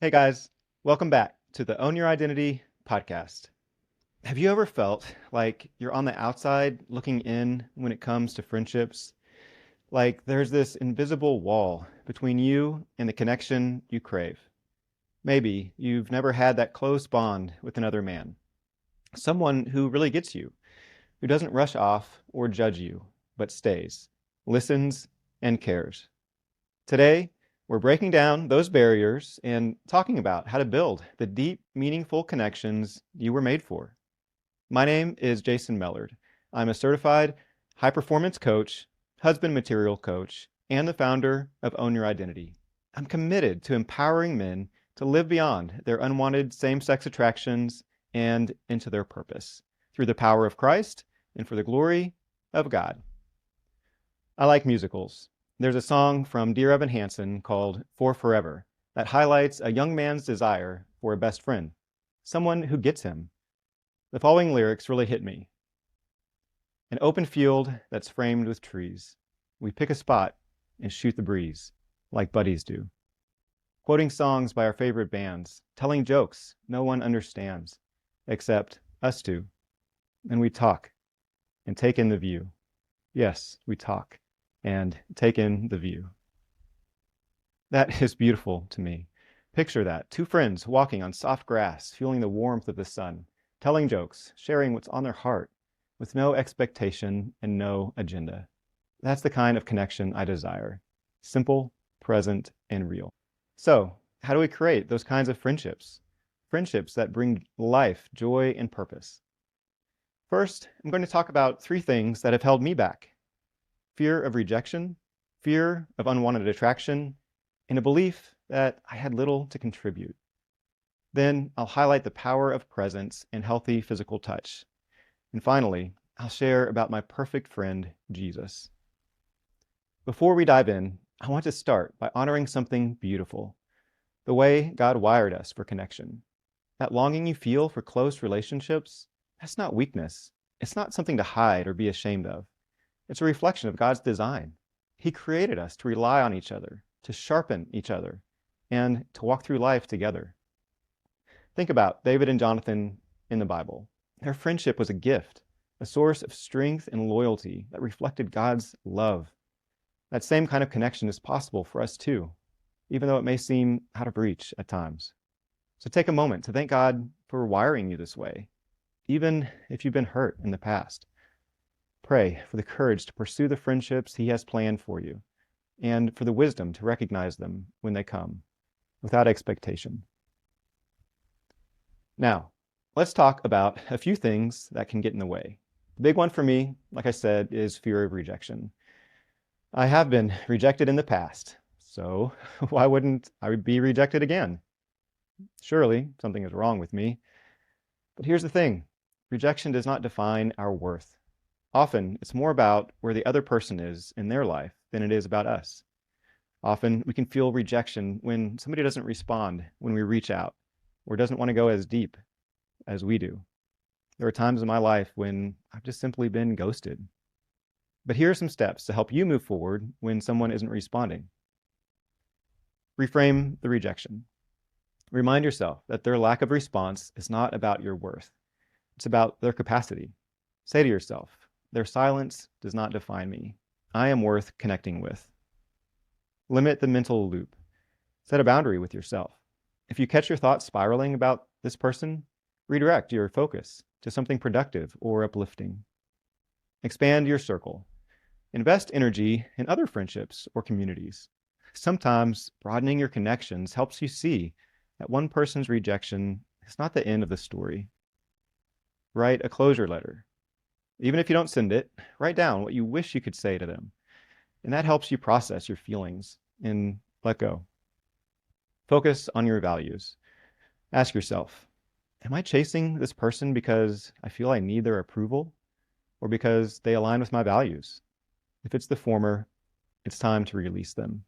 Hey guys, welcome back to the Own Your Identity podcast. Have you ever felt like you're on the outside looking in when it comes to friendships? Like there's this invisible wall between you and the connection you crave. Maybe you've never had that close bond with another man, someone who really gets you, who doesn't rush off or judge you, but stays, listens, and cares. Today, we're breaking down those barriers and talking about how to build the deep, meaningful connections you were made for. My name is Jason Mellard. I'm a certified high performance coach, husband material coach, and the founder of Own Your Identity. I'm committed to empowering men to live beyond their unwanted same sex attractions and into their purpose through the power of Christ and for the glory of God. I like musicals. There's a song from Dear Evan Hansen called For Forever that highlights a young man's desire for a best friend, someone who gets him. The following lyrics really hit me. An open field that's framed with trees. We pick a spot and shoot the breeze, like buddies do. Quoting songs by our favorite bands, telling jokes no one understands, except us two. And we talk and take in the view. Yes, we talk and take in the view. That is beautiful to me. Picture that, two friends walking on soft grass, feeling the warmth of the sun, telling jokes, sharing what's on their heart, with no expectation and no agenda. That's the kind of connection I desire. Simple, present, and real. So, how do we create those kinds of friendships? Friendships that bring life, joy, and purpose. First, I'm going to talk about three things that have held me back: fear of rejection, fear of unwanted attraction, and a belief that I had little to contribute. Then I'll highlight the power of presence and healthy physical touch. And finally, I'll share about my perfect friend, Jesus. Before we dive in, I want to start by honoring something beautiful: the way God wired us for connection. That longing you feel for close relationships, that's not weakness. It's not something to hide or be ashamed of. It's a reflection of God's design. He created us to rely on each other, to sharpen each other, and to walk through life together. Think about David and Jonathan in the Bible. Their friendship was a gift, a source of strength and loyalty that reflected God's love. That same kind of connection is possible for us too, even though it may seem out of reach at times. So take a moment to thank God for wiring you this way, even if you've been hurt in the past. Pray for the courage to pursue the friendships He has planned for you, and for the wisdom to recognize them when they come, without expectation. Now, let's talk about a few things that can get in the way. The big one for me, like I said, is fear of rejection. I have been rejected in the past, so why wouldn't I be rejected again? Surely something is wrong with me. But here's the thing: rejection does not define our worth. Often, it's more about where the other person is in their life than it is about us. Often, we can feel rejection when somebody doesn't respond when we reach out, or doesn't want to go as deep as we do. There are times in my life when I've just simply been ghosted. But here are some steps to help you move forward when someone isn't responding. Reframe the rejection. Remind yourself that their lack of response is not about your worth. It's about their capacity. Say to yourself, their silence does not define me. I am worth connecting with. Limit the mental loop. Set a boundary with yourself. If you catch your thoughts spiraling about this person, redirect your focus to something productive or uplifting. Expand your circle. Invest energy in other friendships or communities. Sometimes broadening your connections helps you see that one person's rejection is not the end of the story. Write a closure letter. Even if you don't send it, write down what you wish you could say to them. And that helps you process your feelings and let go. Focus on your values. Ask yourself, am I chasing this person because I feel I need their approval, or because they align with my values? If it's the former, it's time to release them.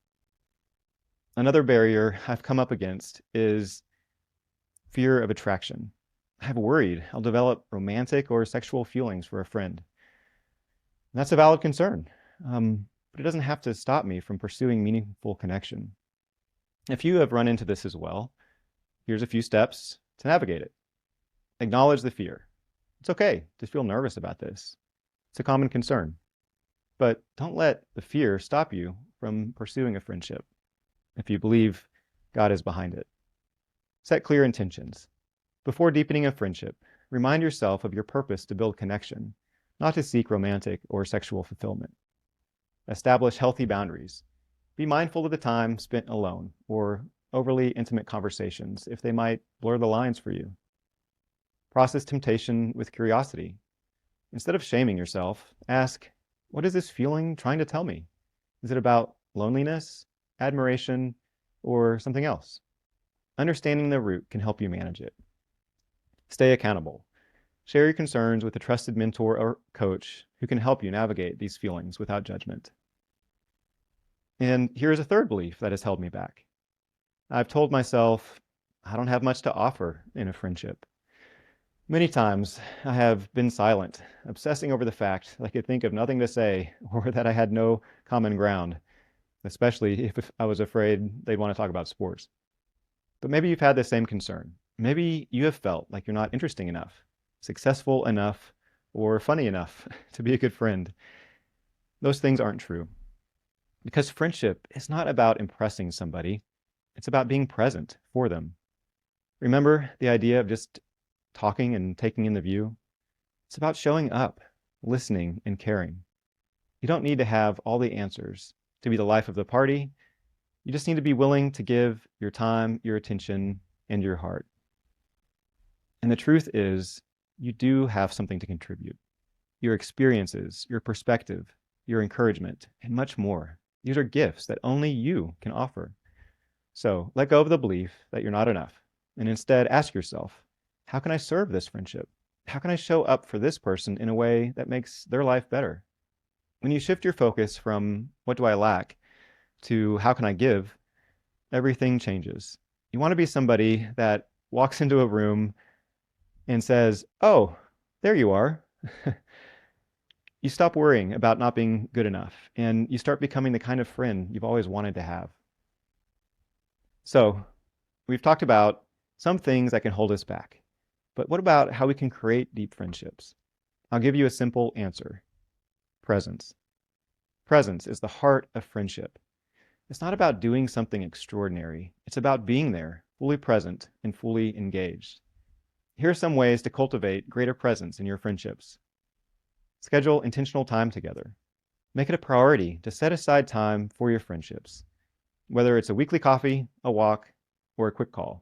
Another barrier I've come up against is fear of attraction. I've worried I'll develop romantic or sexual feelings for a friend. And that's a valid concern, but it doesn't have to stop me from pursuing meaningful connection. If you have run into this as well, Here's a few steps to navigate it. Acknowledge the fear. It's okay to feel nervous about this. It's a common concern. But don't let the fear stop you from pursuing a friendship if you believe God is behind it. Set clear intentions. Before deepening a friendship, remind yourself of your purpose to build connection, not to seek romantic or sexual fulfillment. Establish healthy boundaries. Be mindful of the time spent alone or overly intimate conversations if they might blur the lines for you. Process temptation with curiosity. Instead of shaming yourself, ask, what is this feeling trying to tell me? Is it about loneliness, admiration, or something else? Understanding the root can help you manage it. Stay accountable. Share your concerns with a trusted mentor or coach who can help you navigate these feelings without judgment. And here's a third belief that has held me back. I've told myself, I don't have much to offer in a friendship. Many times I have been silent, obsessing over the fact that I could think of nothing to say or that I had no common ground, especially if I was afraid they'd want to talk about sports. But maybe you've had the same concern. Maybe you have felt like you're not interesting enough, successful enough, or funny enough to be a good friend. Those things aren't true. Because friendship is not about impressing somebody, it's about being present for them. Remember the idea of just talking and taking in the view? It's about showing up, listening, and caring. You don't need to have all the answers to be the life of the party. You just need to be willing to give your time, your attention, and your heart. And the truth is, you do have something to contribute. Your experiences, your perspective, your encouragement, and much more. These are gifts that only you can offer. So let go of the belief that you're not enough, and instead ask yourself, how can I serve this friendship? How can I show up for this person in a way that makes their life better? When you shift your focus from what do I lack to how can I give, everything changes. You want to be somebody that walks into a room and says, oh, there you are. You stop worrying about not being good enough, and you start becoming the kind of friend you've always wanted to have. So we've talked about some things that can hold us back. But what about how we can create deep friendships? I'll give you a simple answer. Presence. Presence is the heart of friendship. It's not about doing something extraordinary. It's about being there, fully present and fully engaged. Here are some ways to cultivate greater presence in your friendships. Schedule intentional time together. Make it a priority to set aside time for your friendships. Whether it's a weekly coffee, a walk, or a quick call,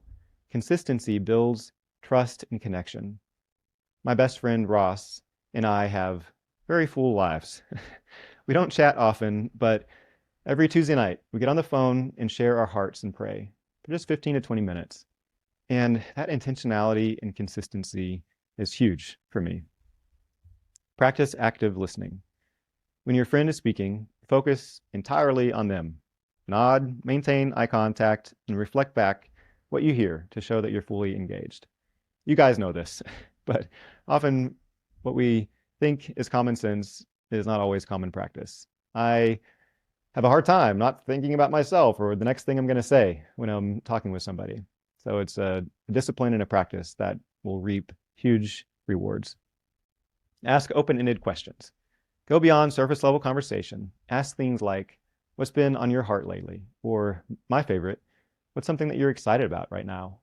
consistency builds trust and connection. My best friend Ross and I have very full lives. We don't chat often, but every Tuesday night we get on the phone and share our hearts and pray for just 15 to 20 minutes. And that intentionality and consistency is huge for me. Practice active listening. When your friend is speaking, focus entirely on them. Nod, maintain eye contact, and reflect back what you hear to show that you're fully engaged. You guys know this, but often what we think is common sense is not always common practice. I have a hard time not thinking about myself or the next thing I'm going to say when I'm talking with somebody. So it's a discipline and a practice that will reap huge rewards. Ask open-ended questions. Go beyond surface level conversation. Ask things like, what's been on your heart lately? Or my favorite, what's something that you're excited about right now?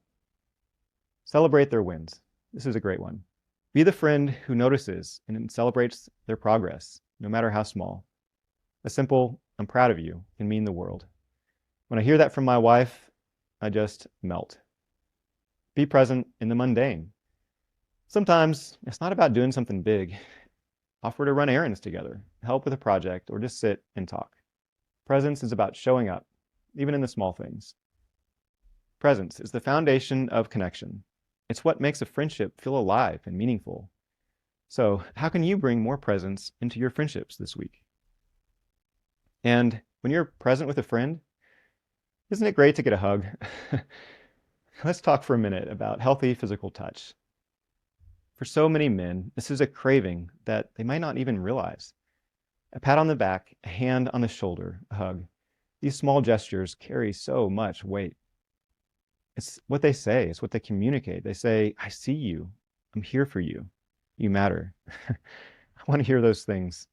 Celebrate their wins. This is a great one. Be the friend who notices and celebrates their progress, no matter how small. A simple, I'm proud of you, can mean the world. When I hear that from my wife, I just melt. Be present in the mundane. Sometimes it's not about doing something big. Offer to run errands together, help with a project, or just sit and talk. Presence is about showing up, even in the small things. Presence is the foundation of connection. It's what makes a friendship feel alive and meaningful. So, how can you bring more presence into your friendships this week? And when you're present with a friend, isn't it great to get a hug? Let's talk for a minute about healthy physical touch. For so many men, this is a craving that they might not even realize. A pat on the back, a hand on the shoulder, a hug. These small gestures carry so much weight. It's what they say, it's what they communicate. They say, I see you, I'm here for you, you matter. I want to hear those things.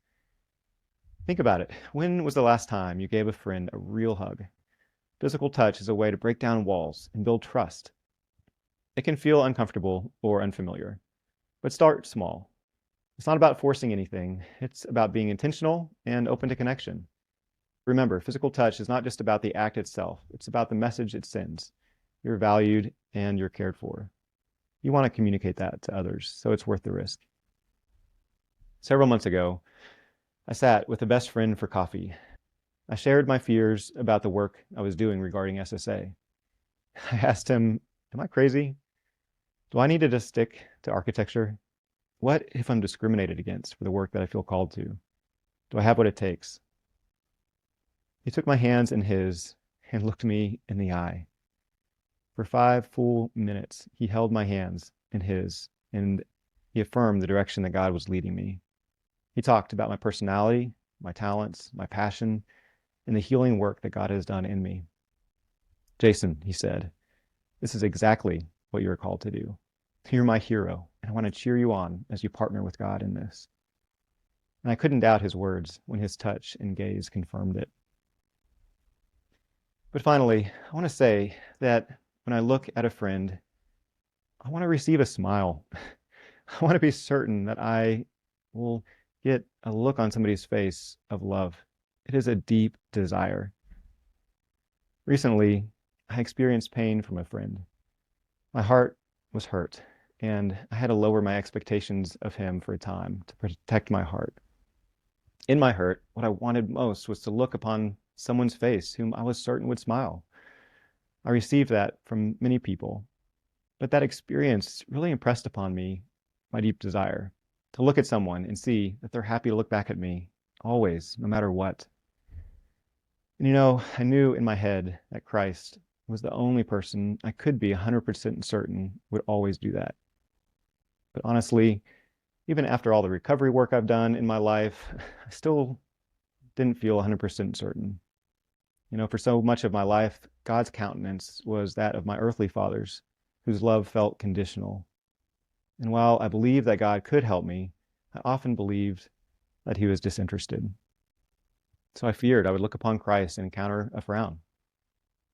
Think about it. When was the last time you gave a friend a real hug? Physical touch is a way to break down walls and build trust. It can feel uncomfortable or unfamiliar, but start small. It's not about forcing anything, it's about being intentional and open to connection. Remember, physical touch is not just about the act itself, it's about the message it sends. You're valued and you're cared for. You want to communicate that to others, so it's worth the risk. Several months ago, I sat with a best friend for coffee. I shared my fears about the work I was doing regarding SSA. I asked him, am I crazy? Do I need to just stick to architecture? What if I'm discriminated against for the work that I feel called to? Do I have what it takes? He took my hands in his and looked me in the eye. For 5 full minutes, he held my hands in his and he affirmed the direction that God was leading me. He talked about my personality, my talents, my passion, and the healing work that God has done in me. Jason, he said, this is exactly what you're called to do. You're my hero, and I want to cheer you on as you partner with God in this. And I couldn't doubt his words when his touch and gaze confirmed it. But finally, I want to say that when I look at a friend, I want to receive a smile. I want to be certain that I will get a look on somebody's face of love. It is a deep desire. Recently, I experienced pain from a friend. My heart was hurt, and I had to lower my expectations of him for a time to protect my heart. In my hurt, what I wanted most was to look upon someone's face whom I was certain would smile. I received that from many people, but that experience really impressed upon me my deep desire to look at someone and see that they're happy to look back at me, always, no matter what. And I knew in my head that Christ was the only person I could be 100% certain would always do that. But honestly, even after all the recovery work I've done in my life, I still didn't feel 100% certain. For so much of my life, God's countenance was that of my earthly fathers, whose love felt conditional. And while I believed that God could help me, I often believed that he was disinterested. So I feared I would look upon Christ and encounter a frown.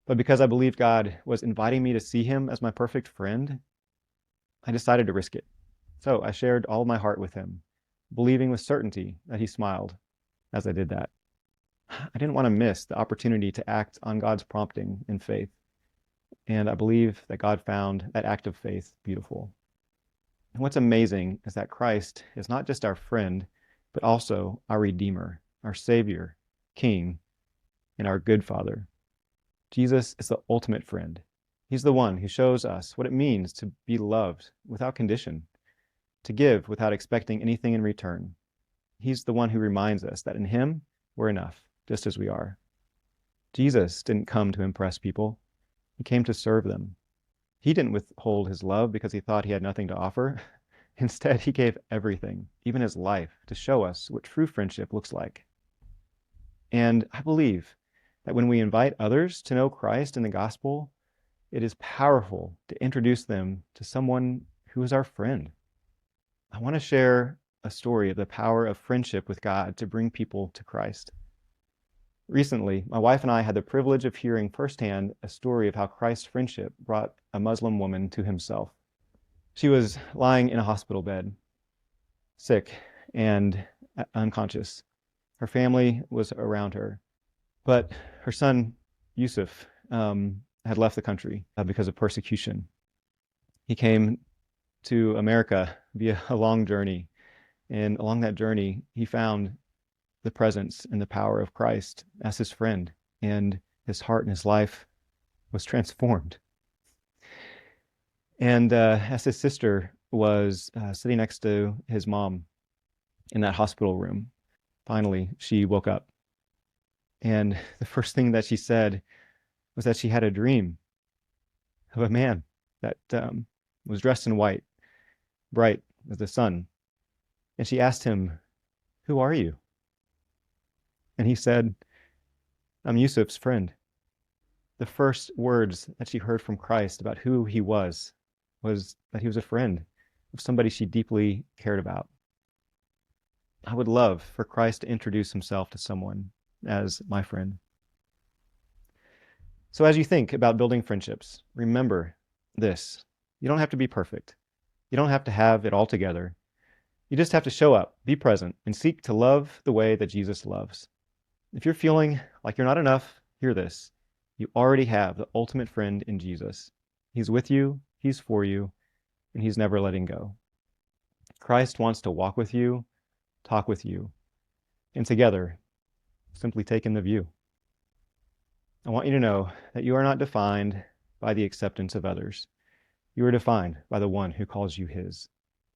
But because I believed God was inviting me to see him as my perfect friend, I decided to risk it. So I shared all my heart with him, believing with certainty that he smiled as I did that. I didn't want to miss the opportunity to act on God's prompting in faith. And I believe that God found that act of faith beautiful. And what's amazing is that Christ is not just our friend, but also our Redeemer, our Savior, King, and our good Father. Jesus is the ultimate friend. He's the one who shows us what it means to be loved without condition, to give without expecting anything in return. He's the one who reminds us that in him, we're enough, just as we are. Jesus didn't come to impress people. He came to serve them. He didn't withhold his love because he thought he had nothing to offer. Instead, he gave everything, even his life, to show us what true friendship looks like. And I believe that when we invite others to know Christ in the gospel, it is powerful to introduce them to someone who is our friend. I want to share a story of the power of friendship with God to bring people to Christ. Recently, my wife and I had the privilege of hearing firsthand a story of how Christ's friendship brought a Muslim woman to himself. She was lying in a hospital bed, sick and unconscious. Her family was around her, but her son, Yusuf, had left the country because of persecution. He came to America via a long journey, and along that journey, he found the presence and the power of Christ as his friend, and his heart and his life was transformed. And as his sister was sitting next to his mom in that hospital room, finally she woke up. And the first thing that she said was that she had a dream of a man that was dressed in white, bright as the sun. And she asked him, "Who are you?" And he said, "I'm Yusuf's friend." The first words that she heard from Christ about who he was that he was a friend of somebody she deeply cared about. I would love for Christ to introduce himself to someone as my friend. So as you think about building friendships, remember this. You don't have to be perfect. You don't have to have it all together. You just have to show up, be present, and seek to love the way that Jesus loves. If you're feeling like you're not enough, hear this. You already have the ultimate friend in Jesus. He's with you, he's for you, and he's never letting go. Christ wants to walk with you, talk with you, and together, simply take in the view. I want you to know that you are not defined by the acceptance of others. You are defined by the one who calls you his.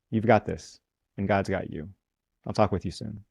You've got this, and God's got you. I'll talk with you soon.